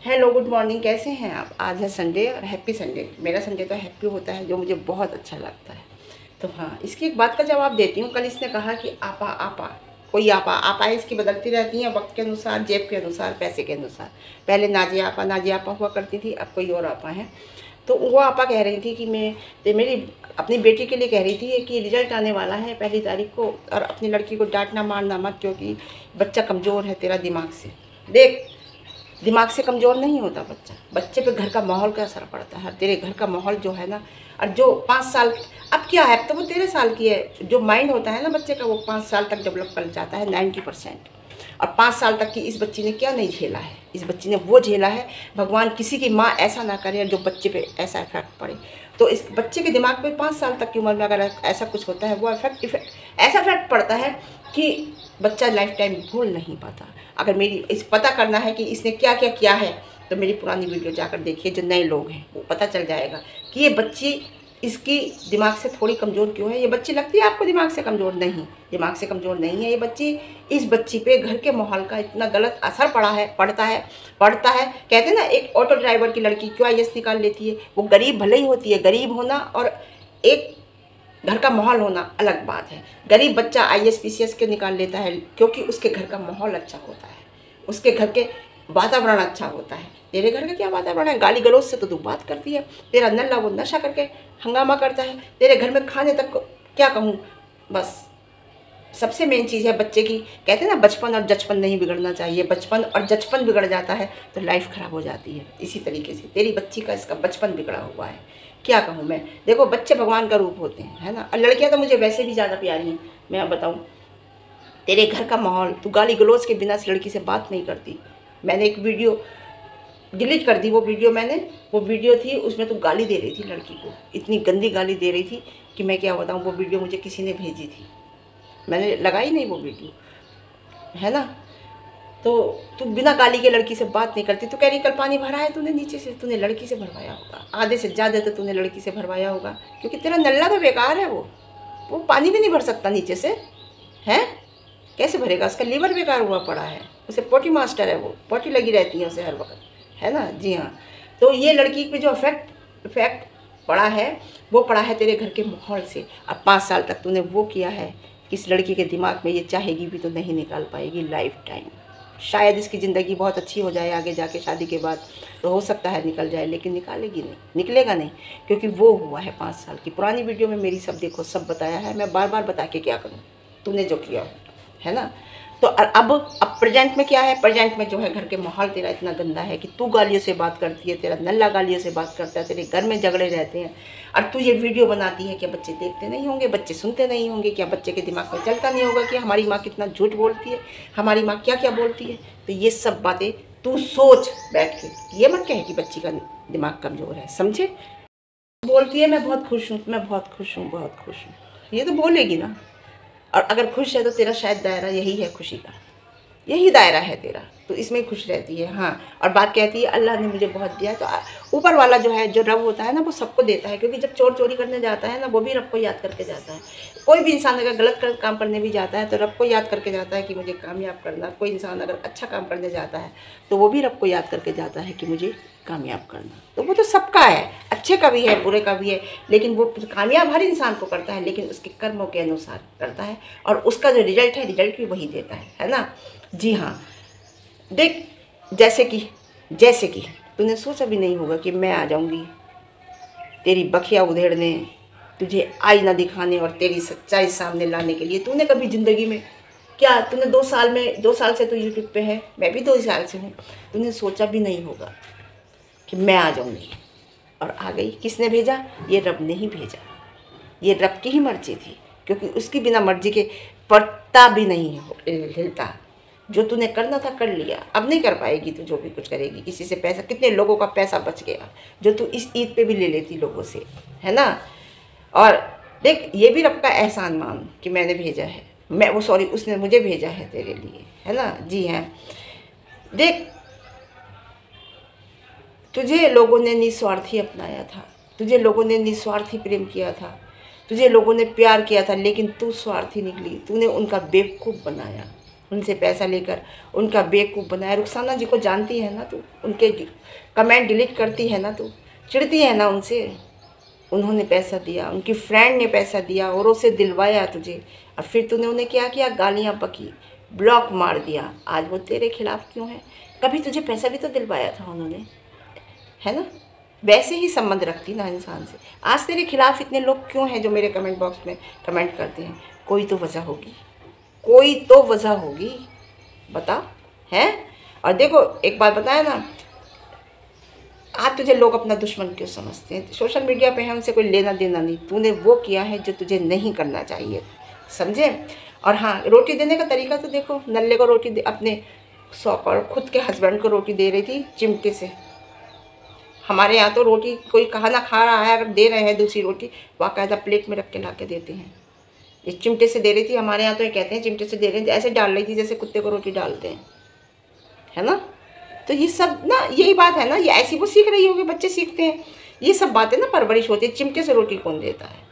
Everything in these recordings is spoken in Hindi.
हेलो गुड मॉर्निंग, कैसे हैं आप। आज है संडे और हैप्पी संडे। मेरा संडे तो हैप्पी होता है, जो मुझे बहुत अच्छा लगता है। तो हाँ, इसकी एक बात का जवाब देती हूँ। कल इसने कहा कि आपा आपा, कोई आपा आपा है, इसकी बदलती रहती हैं वक्त के अनुसार, जेब के अनुसार, पैसे के अनुसार। पहले नाजी आपा हुआ करती थी, अब कोई और आपा है। तो वो आपा कह रही थी कि मैं तो मेरी अपनी बेटी के लिए कह रही थी कि रिजल्ट आने वाला है 1 तारीख को, और अपनी लड़की को डांटना मारना मत, क्योंकि बच्चा कमज़ोर है तेरा दिमाग से। देख, दिमाग से कमज़ोर नहीं होता बच्चा, बच्चे पे घर का माहौल का असर पड़ता है। तेरे घर का माहौल जो है ना, और जो 5 साल, अब क्या है, अब तो वो 13 साल की है। जो माइंड होता है ना बच्चे का, वो 5 साल तक डेवलप कर जाता है 90%। और 5 साल तक की इस बच्ची ने क्या नहीं झेला है, इस बच्ची ने वो झेला है। भगवान किसी की माँ ऐसा ना करे जो बच्चे पे ऐसा इफेक्ट पड़े। तो इस बच्चे के दिमाग पे 5 साल तक की उम्र में अगर ऐसा कुछ होता है, वो ऐसा इफेक्ट पड़ता है कि बच्चा लाइफ टाइम भूल नहीं पाता। अगर मेरी इस पता करना है कि इसने क्या क्या किया है, तो मेरी पुरानी वीडियो जाकर देखिए। जो नए लोग हैं वो पता चल जाएगा कि ये बच्ची इसकी दिमाग से थोड़ी कमज़ोर क्यों है। ये बच्ची लगती है आपको दिमाग से कमज़ोर, नहीं, दिमाग से कमज़ोर नहीं है ये बच्ची। इस बच्ची पे घर के माहौल का इतना गलत असर पड़ता है। कहते हैं ना, एक ऑटो ड्राइवर की लड़की क्यों आईएएस निकाल लेती है, वो गरीब भले ही होती है। गरीब होना और एक घर का माहौल होना अलग बात है। गरीब बच्चा आईएएस पीसीएस के निकाल लेता है क्योंकि उसके घर का माहौल अच्छा होता है, उसके घर के वातावरण अच्छा होता है। तेरे घर का क्या वातावरण है, गाली गलौज से तो तू बात करती है। तेरा नल्ला वो नशा करके हंगामा करता है। तेरे घर में खाने तक क्या कहूँ, बस सबसे मेन चीज़ है बच्चे की। कहते हैं ना, बचपन और जचपन नहीं बिगड़ना चाहिए। बचपन और जचपन बिगड़ जाता है तो लाइफ ख़राब हो जाती है। इसी तरीके से तेरी बच्ची का इसका बचपन बिगड़ा हुआ है। क्या कहूँ मैं, देखो बच्चे भगवान का रूप होते हैं, है ना। और लड़कियाँ तो मुझे वैसे भी ज़्यादा प्यारी हैं। मैं अब बताऊँ, तेरे घर का माहौल, तू गाली गलौज के बिना इस लड़की से बात नहीं करती। मैंने एक वीडियो डिलीट कर दी, वो वीडियो थी, उसमें तू गाली दे रही थी लड़की को, इतनी गंदी गाली दे रही थी कि मैं क्या बताऊँ। वो वीडियो मुझे किसी ने भेजी थी, मैंने लगाई नहीं वो वीडियो, है ना। तो तू बिना गाली के लड़की से बात नहीं करती। तू कह रही कल पानी भरा है तूने नीचे से, तूने लड़की से भरवाया होगा। आधे से ज़्यादा तो तूने लड़की से भरवाया होगा, क्योंकि तेरा नल्ला तो बेकार है। वो पानी भी नहीं भर सकता नीचे से, है कैसे भरेगा। उसका लीवर बेकार हुआ पड़ा है, उसे पोटी मास्टर है, वो पोटी लगी रहती है उसे हर वक्त, है ना। जी हाँ, तो ये लड़की पे जो इफेक्ट पड़ा है, वो पड़ा है तेरे घर के माहौल से। अब 5 साल तक तूने वो किया है कि इस लड़की के दिमाग में ये चाहेगी भी तो नहीं निकाल पाएगी लाइफ टाइम। शायद इसकी ज़िंदगी बहुत अच्छी हो जाए आगे जाके, शादी के बाद तो हो सकता है निकल जाए, लेकिन निकालेगी नहीं, निकलेगा नहीं, क्योंकि वो हुआ है 5 साल की। पुरानी वीडियो में मेरी सब देखो, सब बताया है। मैं बार बार बता के क्या करूँ, तूने जो किया हो, है ना। तो अब प्रेजेंट में क्या है, प्रेजेंट में जो है घर के माहौल तेरा इतना गंदा है कि तू गालियों से बात करती है, तेरा नल्ला गालियों से बात करता है, तेरे घर में झगड़े रहते हैं, और तू ये वीडियो बनाती है। क्या बच्चे देखते नहीं होंगे, बच्चे सुनते नहीं होंगे, क्या बच्चे के दिमाग में चलता नहीं होगा कि हमारी माँ कितना झूठ बोलती है, हमारी माँ क्या क्या बोलती है। तो ये सब बातें तू सोच बैठ के, ये मत कहे कि बच्ची का दिमाग कमज़ोर है, समझे। बोलती है मैं बहुत खुश हूँ, मैं बहुत खुश हूँ, बहुत खुश हूँ, ये तो बोलेगी ना। और अगर खुश है तो तेरा शायद दायरा यही है खुशी का, यही दायरा है तेरा, तो इसमें खुश रहती है। हाँ, और बात कहती है अल्लाह ने मुझे बहुत दिया, तो ऊपर वाला जो है, जो रब होता है ना, वो सबको देता है। क्योंकि जब चोर चोरी करने जाता है ना, वो भी रब को याद करके जाता है। कोई भी इंसान अगर गलत काम करने भी जाता है तो रब को याद करके जाता है कि मुझे कामयाब करना। कोई इंसान अगर अच्छा काम करने जाता है तो वो भी रब को याद करके जाता है कि मुझे कामयाब करना। तो वो तो सबका है, अच्छे का भी है, बुरे का भी है, लेकिन वो कामयाब हर इंसान को करता है, लेकिन उसके कर्मों के अनुसार करता है, और उसका जो रिजल्ट है, रिजल्ट भी वही देता है ना। जी हाँ, देख, जैसे कि तूने सोचा भी नहीं होगा कि मैं आ जाऊंगी तेरी बखिया उधेड़ने, तुझे आईना दिखाने और तेरी सच्चाई सामने लाने के लिए। तूने कभी ज़िंदगी में क्या, तूने 2 साल से तो यूट्यूब पे है, मैं भी 2 साल से हूँ। तूने सोचा भी नहीं होगा कि मैं आ जाऊंगी, और आ गई। किसने भेजा, ये रब ने ही भेजा। ये रब की ही मर्जी थी, क्योंकि उसकी बिना मर्जी के पत्ता भी नहीं हिलता। जो तूने करना था कर लिया, अब नहीं कर पाएगी तू जो भी कुछ करेगी। किसी से पैसा, कितने लोगों का पैसा बच गया जो तू इस ईद पे भी ले लेती लोगों से, है ना। और देख, ये भी रब का एहसान मान कि मैंने भेजा है, उसने मुझे भेजा है तेरे लिए, है ना। जी हाँ, देख, तुझे लोगों ने निस्वार्थी अपनाया था, तुझे लोगों ने निस्वार्थी प्रेम किया था, तुझे लोगों ने प्यार किया था, लेकिन तू स्वार्थी निकली। तूने उनका बेवकूफ़ बनाया, उनसे पैसा लेकर उनका बेवकूफ़ बनाया। रुखसाना जी को जानती है ना तू, उनके कमेंट डिलीट करती है ना तू, चिढ़ती है ना उनसे। उन्होंने पैसा दिया, उनकी फ्रेंड ने पैसा दिया और उसे दिलवाया तुझे, और फिर तूने उन्हें क्या किया, गालियाँ बकी, ब्लॉक मार दिया। आज वो तेरे खिलाफ़ क्यों है? कभी तुझे पैसा भी तो दिलवाया था उन्होंने, है ना? वैसे ही संबंध रखती ना इंसान से। आज तेरे खिलाफ़ इतने लोग क्यों हैं जो मेरे कमेंट बॉक्स में कमेंट करते हैं? कोई तो वजह होगी, कोई तो वजह होगी, बता है। और देखो एक बात बताया ना, आज तुझे लोग अपना दुश्मन क्यों समझते हैं? सोशल मीडिया पे है, उनसे कोई लेना देना नहीं। तूने वो किया है जो तुझे नहीं करना चाहिए, समझे? और हाँ, रोटी देने का तरीका तो देखो, नल्ले को रोटी अपने सौपर खुद के हस्बैंड को रोटी दे रही थी चिमटे से। हमारे यहाँ तो रोटी कोई खाना खा रहा है, अगर दे रहे हैं दूसरी रोटी, बाकायदा प्लेट में रख के ला के देते हैं। ये चिमटे से दे रही थी, हमारे यहाँ तो ये कहते हैं चिमटे से दे रहे हैं, ऐसे डाल रही थी जैसे कुत्ते को रोटी डालते हैं, है ना? तो ये सब ना, यही बात है ना, ये ऐसी वो सीख रही होगी, बच्चे सीखते हैं ये सब बातें ना, परवरिश होती है। चिमटे से रोटी कौन देता है?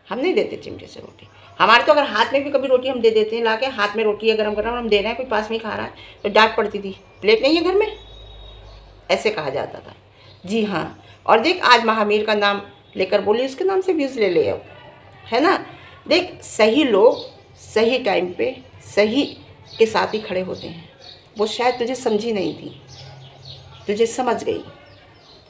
हम नहीं देते चिमटे से रोटी। हमारे तो अगर हाथ में भी कभी रोटी हम दे देते हैं, ला के हाथ में रोटी है गरम गरम हम दे रहे हैं, कोई पास में खा रहा है तो डांट पड़ती थी, प्लेट नहीं है घर में, ऐसे कहा जाता था। जी हाँ। और देख, आज महावीर का नाम लेकर बोली, उसके नाम से व्यूज़ ले ले अब, है ना? देख, सही लोग सही टाइम पे सही के साथ ही खड़े होते हैं। वो शायद तुझे समझी नहीं थी, तुझे समझ गई।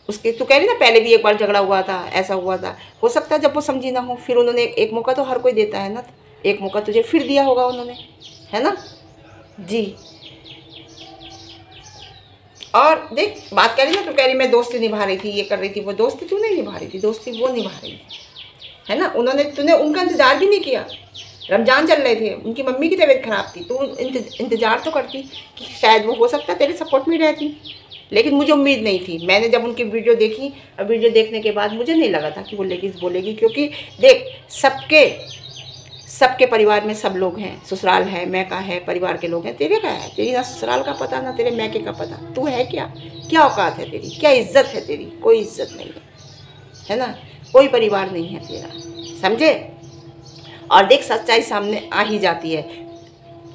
उसके तू कह रही ना, पहले भी एक बार झगड़ा हुआ था, ऐसा हुआ था, हो सकता है जब वो समझी ना हो, फिर उन्होंने एक मौका तो हर कोई देता है ना, एक मौका तुझे फिर दिया होगा उन्होंने, है ना? जी। और देख, बात कह रही ना, तू कह रही मैं दोस्ती निभा रही थी, ये कर रही थी, वो दोस्ती तू नहीं निभा रही थी, दोस्ती वो निभा रही थी, है ना? तूने उनका इंतज़ार भी नहीं किया। रमज़ान चल रहे थे, उनकी मम्मी की तबीयत ख़राब थी, तू इंतज़ार तो करती कि शायद वो हो सकता तेरे सपोर्ट में रहती। लेकिन मुझे उम्मीद नहीं थी। मैंने जब उनकी वीडियो देखी, और वीडियो देखने के बाद मुझे नहीं लगा था कि वो बोलेगी, क्योंकि देख, सबके परिवार में सब लोग हैं, ससुराल है, मैका है, परिवार के लोग हैं। तेरे का है? तेरी ना ससुराल का पता ना तेरे मैके का पता। तू है क्या औकात है तेरी? क्या इज्जत है तेरी? कोई इज्जत नहीं है ना? कोई परिवार नहीं है तेरा, समझे? और देख, सच्चाई सामने आ ही जाती है।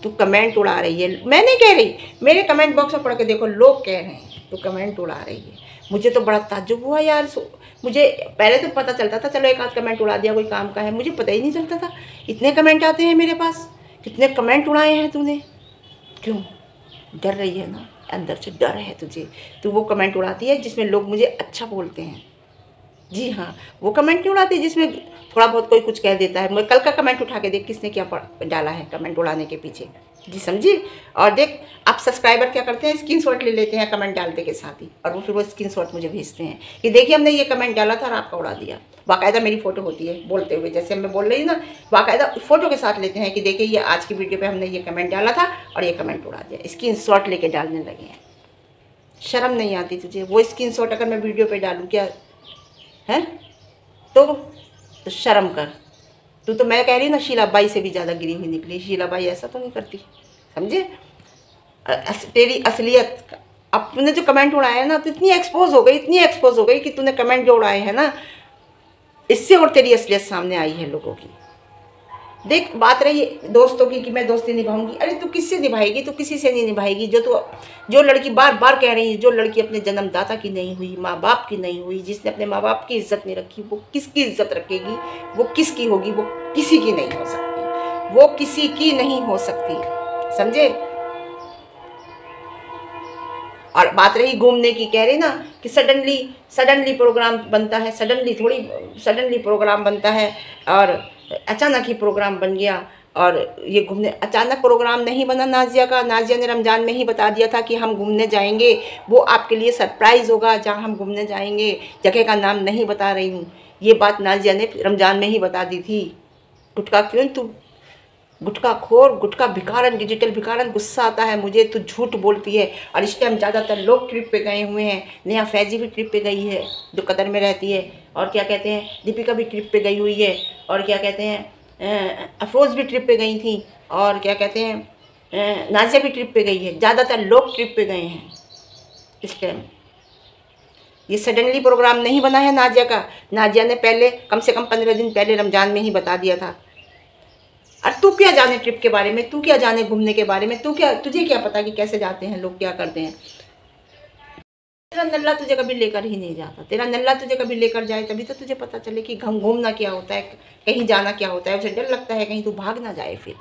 तू कमेंट उड़ा रही है, मैं नहीं कह रही, मेरे कमेंट बॉक्स में पढ़ के देखो, लोग कह रहे हैं तू कमेंट उड़ा रही है। मुझे तो बड़ा ताज्जुब हुआ यार। मुझे पहले तो पता चलता था, चलो एक आध कमेंट उड़ा दिया, कोई काम का है, मुझे पता ही नहीं चलता था इतने कमेंट आते हैं मेरे पास। कितने कमेंट उड़ाए हैं तूने? क्यों डर रही है ना? अंदर से डर है तुझे, तू वो कमेंट उड़ाती है जिसमें लोग मुझे अच्छा बोलते हैं। जी हाँ, वो कमेंट नहीं उड़ाते जिसमें थोड़ा बहुत कोई कुछ कह देता है। मैं कल का कमेंट उठा के देख, किसने क्या डाला है कमेंट उड़ाने के पीछे। जी समझी? और देख, अब सब्सक्राइबर क्या करते हैं, स्क्रीनशॉट ले लेते हैं कमेंट डालते के साथ ही, और वो फिर वो स्क्रीनशॉट मुझे भेजते हैं कि देखिए हमने ये कमेंट डाला था और आपका उड़ा दिया। बाकायदा मेरी फ़ोटो होती है बोलते हुए, जैसे मैं बोल रही हूँ ना, बाकायदा फ़ोटो के साथ लेते हैं कि देखिए ये आज की वीडियो पर हमने ये कमेंट डाला था और ये कमेंट उड़ा दिया। स्क्रीनशॉट लेके डालने लगे हैं। शर्म नहीं आती तुझे? वो स्क्रीनशॉट अगर मैं वीडियो पे डालूँ क्या है? तो शर्म कर। तू तो, मैं कह रही ना, शीलाबाई से भी ज़्यादा गिरी हुई निकली। शीलाबाई ऐसा तो नहीं करती, समझे? तेरी असलियत, अब तूने जो कमेंट उड़ाया है ना, तो इतनी एक्सपोज हो गई कि तूने कमेंट जो उड़ाए हैं ना, इससे और तेरी असलियत सामने आई है लोगों की। देख, बात रही दोस्तों की कि मैं दोस्ती निभाऊंगी, अरे तू किससे निभाएगी? तू किसी से नहीं निभाएगी। जो लड़की बार बार कह रही है, जो लड़की अपने जन्मदाता की नहीं हुई, माँ बाप की नहीं हुई, जिसने अपने माँ बाप की इज्जत नहीं रखी, वो किसकी इज्जत रखेगी? वो किसकी होगी? वो किसी की नहीं हो सकती, वो किसी की नहीं हो सकती, समझे? और बात रही घूमने की, कह रही ना कि सडनली प्रोग्राम बनता है, सडनली प्रोग्राम बनता है, और अचानक ही प्रोग्राम बन गया। और ये घूमने, अचानक प्रोग्राम नहीं बना नाजिया का। नाजिया ने रमज़ान में ही बता दिया था कि हम घूमने जाएंगे, वो आपके लिए सरप्राइज़ होगा जहाँ हम घूमने जाएंगे। जगह का नाम नहीं बता रही हूँ, ये बात नाजिया ने रमज़ान में ही बता दी थी। गुटखा क्यों तू, गुटखा खोर, गुटखा भिखारन, डिजिटल भिखारन, गुस्सा आता है मुझे, तू झूठ बोलती है। और इस टाइम ज़्यादातर लोग ट्रिप पे गए हुए हैं। नेहा फैजी भी ट्रिप पे गई है, जो कतर में रहती है। और क्या कहते हैं, दीपिका भी ट्रिप पे गई हुई है। और क्या कहते हैं, अफरोज़ भी ट्रिप पे गई थी। और क्या कहते हैं, नाजिया भी ट्रिप पे गई है। ज़्यादातर लोग ट्रिप पे गए हैं इस टाइम। ये सडनली प्रोग्राम नहीं बना है नाजिया का। नाजिया ने पहले, कम से कम 15 दिन पहले रमज़ान में ही बता दिया था और तू क्या जाने ट्रिप के बारे में, तू क्या जाने घूमने के बारे में, तुझे क्या पता कि कैसे जाते हैं लोग, क्या करते हैं। तेरा नल्ला तुझे कभी लेकर ही नहीं जाता, तेरा नल्ला तुझे कभी लेकर जाए तभी तो तुझे पता चले कि घूमना क्या होता है, कहीं जाना क्या होता है। उसे डर लगता है कहीं तू भाग ना जाए, फिर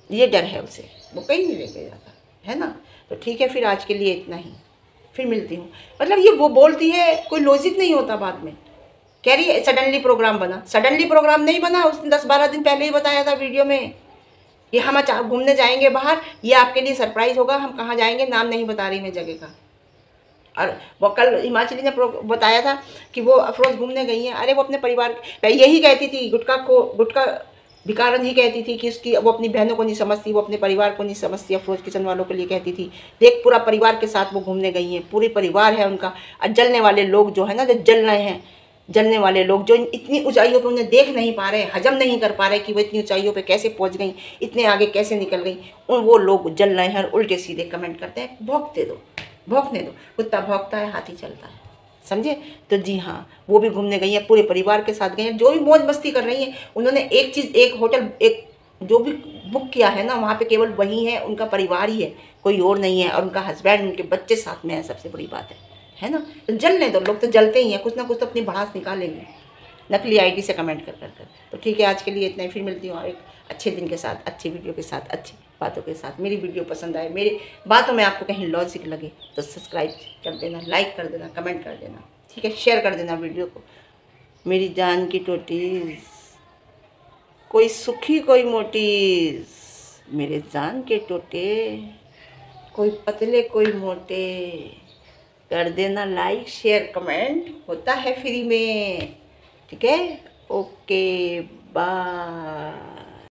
ये डर है उसे, वो कहीं नहीं लेके जाता है ना। तो ठीक है, फिर आज के लिए इतना ही, फिर मिलती हूँ। मतलब ये वो बोलती है, कोई लॉजिक नहीं होता बाद में। कह रही है सडनली प्रोग्राम बना, सडनली प्रोग्राम नहीं बना, उसने 10-12 दिन पहले ही बताया था वीडियो में कि हम घूमने जाएंगे बाहर, ये आपके लिए सरप्राइज होगा। हम कहाँ जाएंगे नाम नहीं बता रही मैं जगह का। और वो कल हिमाचली ने बताया था कि वो अफरोज़ घूमने गई हैं। अरे वो अपने परिवार, यही कहती थी, गुटका भिकारन ही कहती थी कि उसकी वो अपनी बहनों को नहीं समझती, वो अपने परिवार को नहीं समझती, अफरोज़ किचन वालों के लिए कहती थी। देख पूरा परिवार के साथ वो घूमने गई हैं, पूरे परिवार है उनका। और जलने वाले लोग जो है ना, जो जल रहे हैं, जलने वाले लोग जो इतनी ऊंचाइयों पे उन्हें देख नहीं पा रहे, हजम नहीं कर पा रहे कि वो इतनी ऊंचाइयों पे कैसे पहुंच गई, इतने आगे कैसे निकल गई, उन वो लोग जल रहे हैं और उल्टे सीधे कमेंट करते हैं। भौंकते दो, भौंकने दो, कुत्ता भौंकता है हाथी चलता है, समझे। तो जी हाँ, वो भी घूमने गई हैं, पूरे परिवार के साथ गई हैं, जो भी मौज मस्ती कर रही हैं। उन्होंने एक चीज़, एक होटल, एक जो भी बुक किया है ना, वहाँ पे केवल वही है, उनका परिवार ही है, कोई और नहीं है। और उनका हस्बैंड, उनके बच्चे साथ में है, सबसे बड़ी बात है ना। तो जलने दो, लोग तो जलते ही हैं, कुछ ना कुछ तो अपनी भड़ास निकालेंगे नकली आईडी से कमेंट कर। तो ठीक है, आज के लिए इतना ही, फिर मिलती हूँ एक अच्छे दिन के साथ, अच्छी वीडियो के साथ, अच्छी बातों के साथ। मेरी वीडियो पसंद आए, मेरी बातों में आपको कहीं लॉजिक लगे तो सब्सक्राइब कर देना, लाइक कर देना, कमेंट कर देना, ठीक है, शेयर कर देना वीडियो को। मेरी जान की टोटीज, कोई सुखी कोई मोटीज, मेरे जान के टोटे, कोई पतले कोई मोटे, कर देना लाइक शेयर कमेंट, होता है फ्री में, ठीक है। Okay, bye.